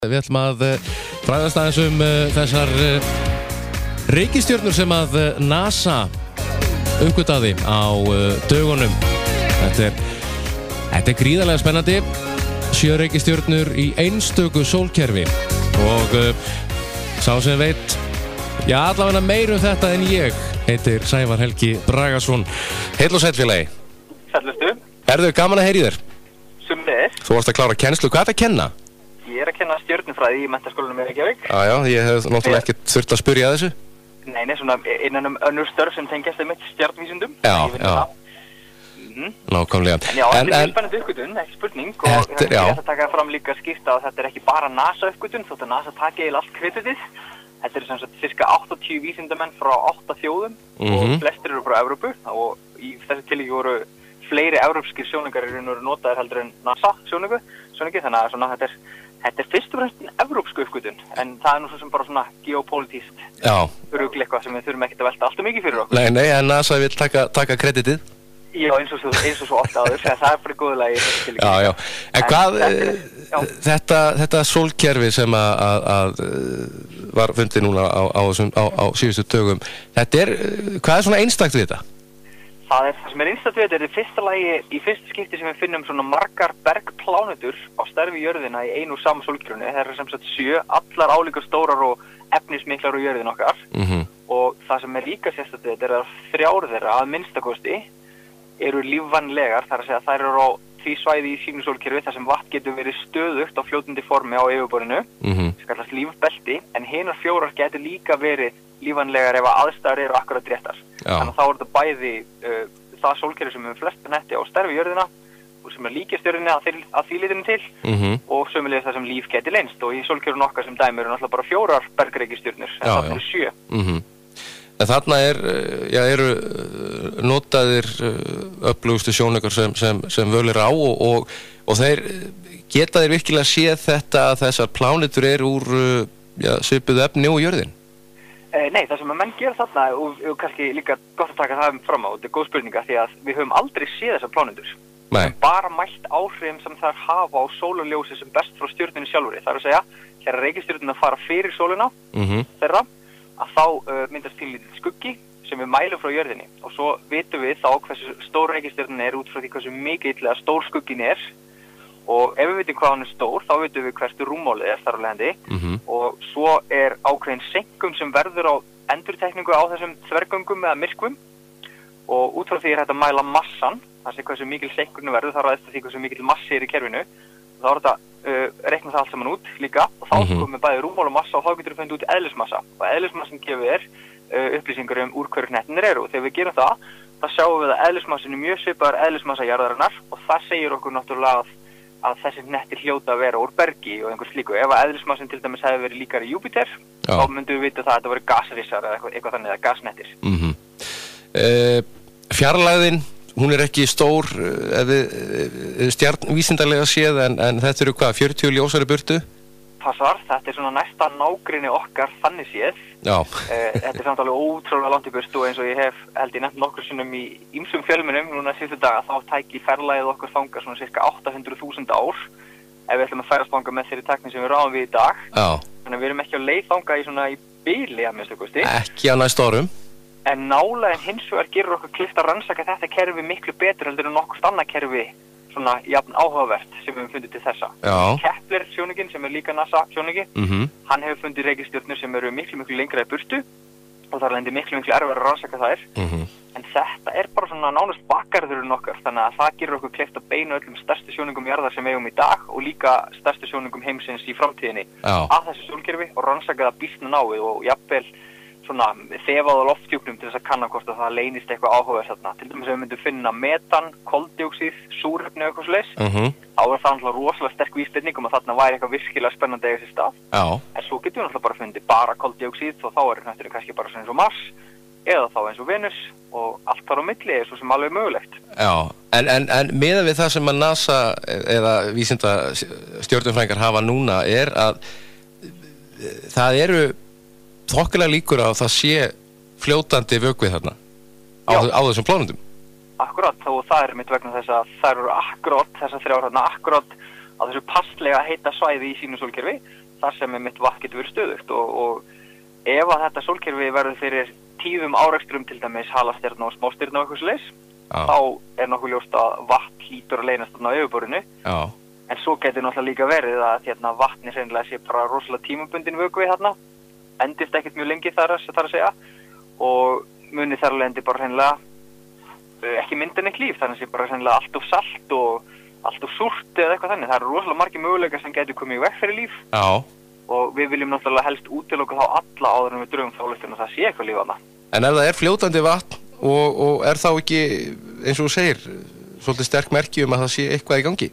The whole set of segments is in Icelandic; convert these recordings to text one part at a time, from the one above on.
Við ætlum að fræðast aðeins þessar reikistjörnur sem að NASA uppgötvaði á dögunum. Þetta er gríðarlega spennandi. 7 reikistjörnur í einstöku sólkerfi og sá sem veit, allavega meira þetta en ég, heitir Sævar Helgi Bragason. Heill og sæll félagi. Sællustu. Erðu gaman að heyra í þér? Sumleðis. Þú varst að klára kennslu, hvað er að kenna? Ég er að kenna stjörnufræði í menntaskólanum í Reykjavík. Já, ég hef náttúrulega ekkert þurft að spyrja þessu. Nei, svona innan önnur störf sem tengjast einmitt stjörnuvísindum. Já. Nákvæmlega. En já, þetta er spennandi uppgötun, ekki spurning. Og ég ætla að taka fram líka skýrt að þetta er ekki bara NASA uppgötun, þótt að NASA taki eiginlega allt kreditið. Þetta er sem sagt cirka 80 vísindamenn frá 8 þjóðum og flestir eru frá Evrópu og í þessu tilviki voru fleiri evrópskir sjónaugar í raun og veru notaðir heldur en NASA sjónauki, þannig að svona þetta er fyrst og fremst evrópsku uppgötun, en það er nú svo sem bara svona geopolítískt rugl eitthvað sem við þurfum ekkert að velta alltaf mikið fyrir okkur. Nei, en NASA vil taka kreditið. Já, eins og svo oft áður, það er bara góðlega í þessu tilviki. Já, en hvað, þetta sólkerfi sem að var fundið núna á síðustu dögum, hvað er svona einstakt við þetta? Það sem er einstakt við þetta er fyrsta lagi í fyrsta skipti sem við finnum svona margar bergplánetur á stærð við jörðina í einu og sama sólkerfinu. Það eru sem sagt 7, allar álíka stórar og efnismiklar á jörðin okkar. Og það sem er líka sérstakt við þetta er að 3 þeirra að minnstakosti eru lífvænlegar, þar að segja þær eru á því svæði í sínu sólkerfi þar sem vatn getur verið stöðugt á fljótandi formi á yfirborðinu, sem kallast lífbelti, en hinar 4 getur líka verið lífvænlegar ef aðstæður eru akkurat réttar. Þannig að þá er þetta bæði það sólkerfi sem við flest netti á stærð við jörðina og sem er líkjast jörðinni að því litinu til og sömulegis það sem líf geti leynst, og í sólkerfinu okkar sem dæmi eru náttúrulega bara 4 bergreikistjörnur en það eru 7. En þarna eru notaðir öflugustu sjónaukar sem völ er á og þeir geta þeir virkilega séð þetta að þessar plánetur eru úr svipuðu efni og jörðin? Nei, það sem að menn gera þarna og kannski líka gott að taka það fram á, þetta er góð spurninga því að við höfum aldrei séð þessar plánetur. Við höfum bara mælt áhrifum sem þær hafa á sólarljósi sem best frá stjörnunni sjálfri. Það er að segja, þegar reikistjörnurnar fara fyrir sólina þeirra, að þá myndast til lítill skuggi sem við mælum frá jörðinni og svo vitum við þá hversu stór reikistjörnun er út frá því hversu mikill eða stór skuggin er, og ef við vitum hvað hann er stór þá vitum við hversu rúmmálið er þar á leiðandi og svo er ákveðin seinkun sem verður á endurtekningu á þessum þvergöngum eða myrkvum og út frá því er hægt að mæla massan, það sé hversu mikil seinkun verður, það ræðist því hversu mikil massi er í kerfinu og þá er þetta reikna það allt saman út líka og þá komum við bæði rúmmál og massa og þá getur við fundið út eðlismassa og eðlismassin gefur upplýsingar úr hverju hnettinir eru og þegar við gerum það, þá sjáum við að eðlismassin er mjög svipaður eðlismassa jarðarinnar og það segir okkur náttúrulega að þessi hnettir hljóta að vera úr bergi og einhvers slíku. Ef að eðlismassin til dæmis hefði verið líkar í Júpíter, þá myndum við vita það að þetta voru gasrissar eða eitthvað þannig, eða gasnettir. Fjarlægðin, hún er ekki stór stjarnvísindarlega séð, en þetta eru hvað, 40 ljósari burtu? Passar, þetta er svona næsta nágrinni okkar þannig séð. Þetta er samt alveg ótrúlega langt í burtu og eins og ég hef held ég nefnt nokkur sinnum í ýmsum fjölmiðlum núna síðustu daga, þá tæki fjarlægið okkar þangað svona cirka 800.000 ár ef við ætlum að færast þangað með þeirri tækni sem við ráðum við í dag. Þannig að við erum ekki á leið þangað í bili að minnsta kosti. Ekki á næstu árum. En nálægðin hins vegar gerur okkur kleift að rannsaka þetta kerfi miklu betur heldur en nokkurt annað kerfi svona jafn áhugavert sem við höfum fundið til þessa. Kepler sjónaukinn sem er líka NASA sjónauki, hann hefur fundið reikistjörnur sem eru miklu lengra í burtu og þar lendi miklu erfiðara að rannsaka þær. En þetta er bara svona nánast bakgarðurinn okkar, þannig að það gerur okkur kleift að beina öllum stærstu sjónaugum jarðar sem við eigum í dag og líka stærstu sjónaugum heimsins í framtíðinni að þessu sólkerfi og rannsaka það býsna náið og jafnvel svona þefað á lofthjúpnum til þess að kanna hvort að það leynist eitthvað áhugavert þarna. Til dæmis ef við myndum finna metan, koldíoxíð, súrefni og eitthvað svoleiðis, þá er það náttúrulega rosalega sterk vísbending að þarna væri eitthvað virkilega spennandi eiga sér stað. En svo getum við náttúrulega bara fundið bara koldíoxíð og þá er hnötturinn kannski bara eins og Mars eða þá eins og Venus og allt þar á milli er svo sem alveg mögulegt. En miðað við það sem að NASA eða vísinda stjörnufræðingar hafa núna er að það eru þokkalega líkur að það sé fljótandi vökvi þarna á þessum plánundum. Akkurat, og það er mitt vegna þess að það eru akkurat þessar 3 þarna akkurat á þessu passlega heita svæði í sínu sólkerfi þar sem mitt vatn getur verið stöðugt og ef að þetta sólkerfi verður fyrir tíðum árekstrum til dæmis halastjarna og smástirna og eitthvað svoleiðis, þá nokkuð ljóst að vatn hlýtur að leynast þarna á yfirborðinu. En svo getur náttúrulega líka verið að vatni hreinlega sé bara rosalega tímabundin vökvi þarna, endist ekkert mjög lengi þar að segja og muni þar alveg endi bara hreinlega ekki mynda neitt líf, þannig að sé bara hreinlega allt of salt og allt of súrt eða eitthvað þannig. Það eru rosalega margir möguleikar sem getur komið í veg fyrir líf. Og við viljum náttúrulega helst útiloka þá alla áður en við drögum þályktun að það sé eitthvað líf þarna. En ef það er fljótandi vatn og er þá ekki, eins og þú segir, svolítið sterk merki að það sé eitthvað í gangi?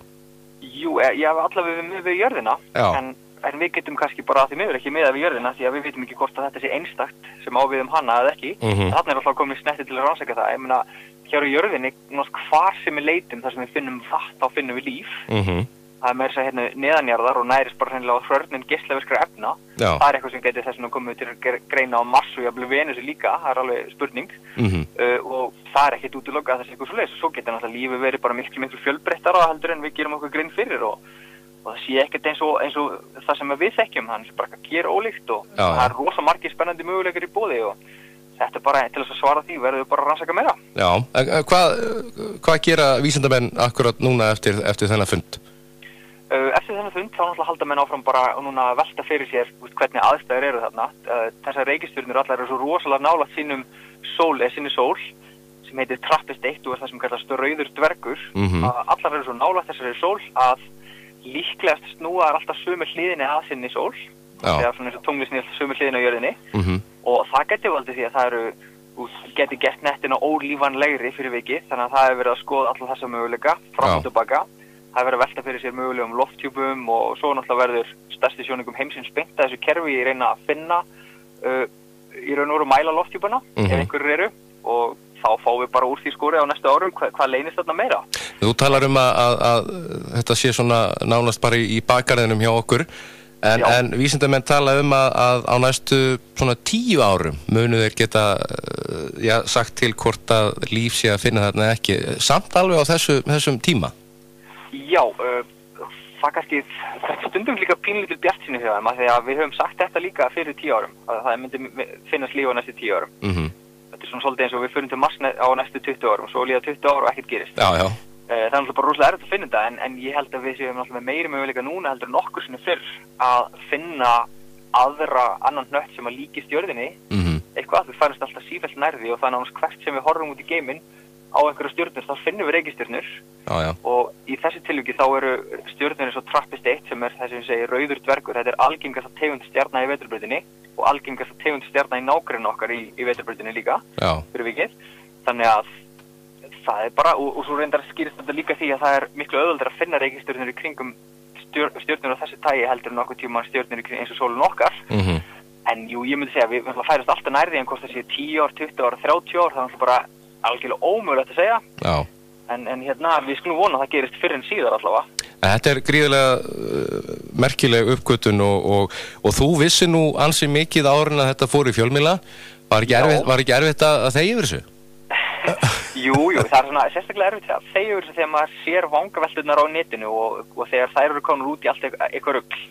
Jú, ég hef allavega við jörðina, en við getum kannski bara því miður ekki miðað við jörðina því að við vitum ekki hvort að þetta sé einstakt sem á við hana eða ekki. Þarna er alltaf komið snetti til að rannsaka það. Ég meina, hér á jörðinni, hvar sem við leitum þar sem við finnum vatn, þá finnum við líf. Það er meira að segja neðanjarðar og nærist bara hreinlega á hrörnun geislavirkra efna. Það er eitthvað sem getur þess að komið til að greina á Mars og jafnvel Venusi líka, það er alveg spurning. Og það er ekkert útilokað þessi eitthvað svoleiðis og svo getur náttúrulega lífið verið bara miklu fjölbreyttara heldur en við gerum okkur grein fyrir og það sé ekkert eins og það sem við þekkjum, hann sé bara að gera ólíkt og það er rosa margir spennandi möguleikar í boði og þetta er bara til þess að svara því verður við bara að rannsaka meira. Hvað gera vísindamenn akkurat núna eftir þennan fund? Eftir þennan fund þá náttúrulega halda menn áfram bara núna að velta fyrir sér hvernig aðstæður eru þarna. Þessar reikistjörnur allar eru svo rosalega nálægt sinni sól sem heitir TRAPPIST-1 og er það sem kallast rauður dvergur. Allar eru svo nálægt þessari sól að líklegast snúaðar alltaf sömu hliðinni að sinni sól þegar svona eins og tungli snýr sömu hliðinni á jörðinni og það getur valdið því að það getur gert nettina ólífanlegri fyrir vikið þannig að það hefur verið að skoða alla þessa möguleika fram og tilbaka. Það hefur verið að velta fyrir sér mögulegum lofthjúpum og svo náttúrulega verður stærsti sjónungum heimsins beint að þessu kerfi í reyna að finna í raun og veru mæla lofthjúpana ef einhverjir eru og þá fáum við bara úr því skórið á næstu árum hvað leynist þarna meira. Þú talar að þetta sé svona nánast bara í bakgarðinum hjá okkur en vísindamenn tala að á næstu svona 10 árum munu þeir geta sagt til hvort að líf sé að finna þarna ekki samt alveg á þessum tíma? Já, það kannski stundum líka pínlítil bjartsýni hjá þeim að því að við höfum sagt þetta líka fyrir 10 árum að það myndi finnast líf á næstu 10 árum. Þetta er svona svolítið eins og við förum til Mars á næstu 20 árum, svo líða 20 ára og ekkert gerist. Það er náttúrulega bara rosalega erfitt að finna þetta, en ég held að við séum náttúrulega meiri möguleika núna heldur en nokkur sinni fyrr að finna annan hnött sem að líkist jörðinni, eitthvað, við færumst alltaf sífellt nærði og það er náttúrulega hvert sem við horfum út í geiminn á einhverja stjörnur, þá finnum við reikistjörnur og í þessi tilviki þá eru stjörnur eins og TRAPPIST-1 sem er þessi sem segir rauður dvergur, þetta er algengasta tegund stjarna í vetrarbrautinni og algengasta tegund stjarna í nágrenni okkar í vetrarbrautinni líka fyrir vikið, þannig að það er bara, og svo reyndar skýrist þetta líka því að það er miklu auðveldara að finna reikistjörnur í kringum stjörnur á þessi tagi heldur en nokkuð tíma stjörnur eins og sólin okkar en jú, ég myndi segja, við færast alltaf nærði en hvort það sé 10 ár, 20 ár, 30 ár, það er bara algjörlega ómögulegt að segja en við skulum vona að það gerist fyrr en síðar allavega. Þetta er gríðarlega merkileg uppgötvun og þú vissi nú ansi mikið árin að þetta fór í fjölmiðla var ekki erfitt að þegja yfir þessu? Jú, það er svona sérstaklega erfitt að þegja yfir þessu þegar maður sér vangavelturnar á netinu og þegar þær eru komin út í allt eitthvað rugl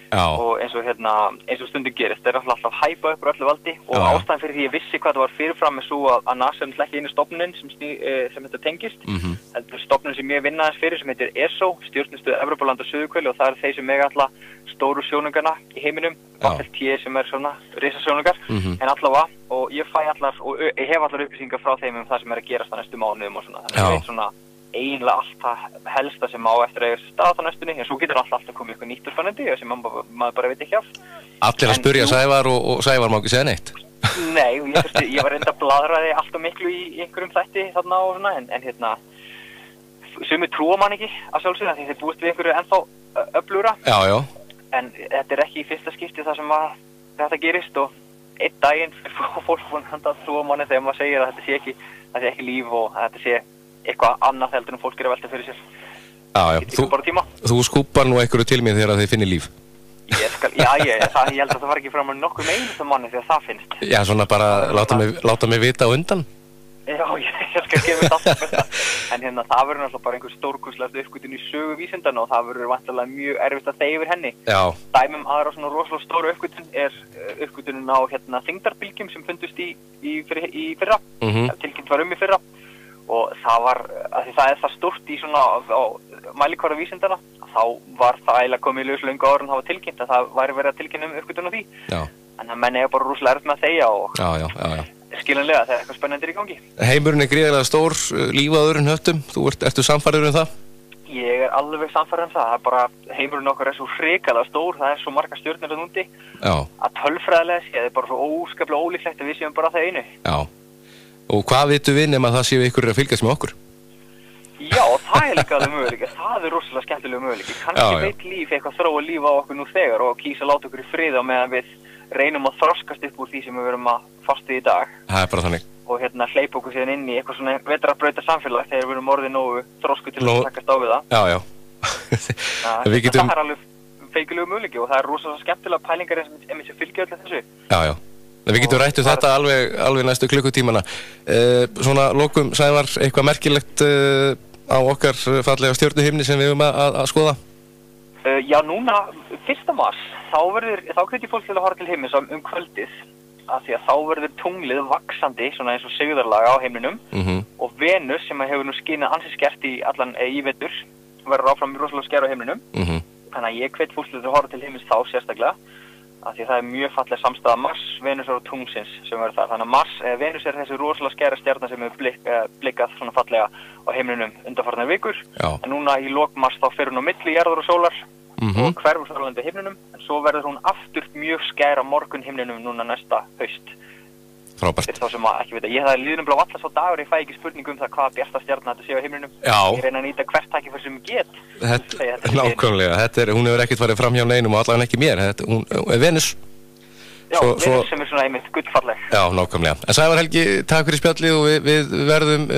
og eins og stundum gerist það er alltaf hæpa upp á öllu valdi og ástæðan fyrir því ég vissi hvað það var fyrirfram er svo að NASA er ekki einu stofnun sem þetta tengist heldur stofnun sem ég vinna þess fyrir sem heitir ESO, stjörnustöð Evrópuland og Suðurhveli og það eru þeir sem eiga alla stóru sjónungarna í heiminum T sem er svona risasjónungar en allavega og ég fæ allar og ég hef allar upplýsingar frá þeim það sem er að gerast á næstu mánuðum og svona þannig að ég veit svona eiginlega allt það helsta sem á eftir að eiga stað á næstunni en svo getur alltaf komið eitthvað nýtt og spennandi sem maður bara veit ekki af. Allir að spyrja Sævar og Sævar má ekki segja neitt? Nei, ég var reynda að bladraði alltaf miklu í einhverjum þætti þarna og svona en sumir trúa mann ekki að sjálfsögðu því þeir búist við einhverju ennþá öflugra en þetta er ekki í fyrsta skipti það sem þetta gerist og einn daginn fyrir fólk að trúa manni þegar maður segir að þetta sé ekki líf og að þetta sé eitthvað annað heldur en fólk er að velta fyrir sér. Þú skúpar nú einhverju til mér þegar þið finnir líf? Ég held að það var ekki fram að nokkur með einasta manni þegar það finnst. Já, svona bara láta mig vita á undan? Já, ég skal gefa þetta alltaf. En hérna, það verður náttúrulega bara einhver stórkostlegasta uppgötvun í sögu vísindanna og það verður væntanlega mjög erfitt að þegja yfir henni. Já. Dæmi aðra svona rosalega stóru uppgötvun uppgötvunin á hérna þyngdarbylgjum sem fundust í fyrra, tilkynnt var í fyrra. Og það var, af því það það stórt í svona á mælikvarða vísindanna, þá var það eiginlega komið í ljós löngu áður en það var tilkynnt að það væri verið að tilkynna uppgötvun á því. Já. En það menn bara rosalega erfitt með að þegja og skiljanlega þegar eitthvað spennandi í gangi. Heimurinn gríðarlega stór, lífaður en höttum, ertu samfærður það? Ég alveg samfærður það, það bara heimurinn okkar svo hrikalega stór, það svo margar stjörnur að núti, að tölfræðilega séð bara svo óskaplega ólíklegt að við séum bara það einu. Já, og hvað vitum við nema það séu ykkur að fylgjast með okkur? Já, það líka alveg möguleiki, það rosalega skemmtilega möguleiki, kannski veit líf eitthvað þróa líf á okkur nú þegar og kýsa að láta okkur í friði á meðan við reynum að þroskast upp úr því sem við verum að fasta í dag. Það bara þannig. Og hérna hleypa okkur síðan inn í eitthvað svona vetrarbrautar samfélag þegar við erum orðið nógu þrosku til að takast á við það. Já. Það alveg feikilegu möguleiki og það rosalega skemmtilega pælingar sem fylgja öllu þessu. Já. Við getum rætt þetta alveg næstu klukkutímana. Svona lokum, Sævar, eitthvað merkilegt á okkar fallega stjörnuhimni sem við að skoða? Já, núna, 1. mars, þá hvetur fólk til að horfa til himins kvöldið, af því að þá verður tunglið vaxandi, svona eins og sigðarlaga á himninum, og Venus, sem hefur nú skínað ansi skert í vetur, verður áfram rosalega sker á himninum, þannig að ég hvet fólk til að horfa til himins þá sérstaklega, af því að það mjög falleg samstæða Mars, Venus og tungsins sem verður þar, þannig að Venus þessi rosalega skera stjarna sem hefur blikkað svona fallega á himninum undanfarnar vikur, en núna í lok mars þá fer hún á milli jarðar og sólar, og hverfur þarlandi himninum, en svo verður hún aftur mjög skær á morgun himninum núna næsta haust. Frábært. Þá sem ekki veit, ég það líður nefnilega valla svo dagur, ég fæ ekki spurningu það hvaða bjarta stjarna þetta séu á himninum. Já. Ég reyna að nýta hvert tækifæri sem ég get. Nákvæmlega, hún hefur ekkert farið fram hjá neinum og allavega ekki mér, hún er Venus. Já, Venus sem svona einmitt gullfalleg. Já, nákvæmlega. En Sævar Helgi, takk fyrir spjallið og við verðum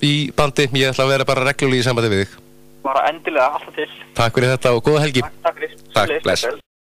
í bandi, ég ætla að vera bara reglulega í sambandi við þig. Bara endilega, alltaf til. Takk fyrir þetta og góða helgi. Takk fyrir. Takk, bless.